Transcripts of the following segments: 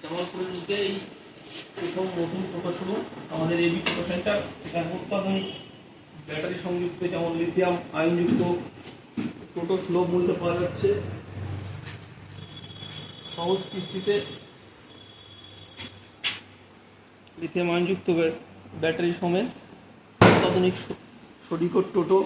জামালপুরের মধ্যে এই প্রথম নতুন টোটো শুরু আমাদের এবি টোটো সেন্টার। এখানে অত্যাধুনিক ব্যাটারি সংযুক্ত যেমন লিথিয়াম আয়নযুক্ত টোটো সুলভ মূল্যে পাওয়া যাচ্ছে, সহজ কিস্তিতে লিথিয়াম আয়নযুক্ত ব্যাটারি সমেত অত্যাধুনিক সডিকট টোটো।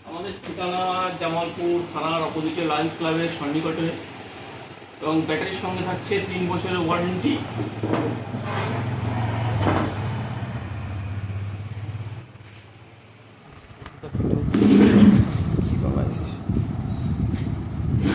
আমাদের ঠিকানা জামালপুর থানার অপোজিটে লায়ন্স ক্লাবের সন্নিকটে, এবং ব্যাটারির সঙ্গে থাকছে 3 বছরের ওয়ারেন্টি।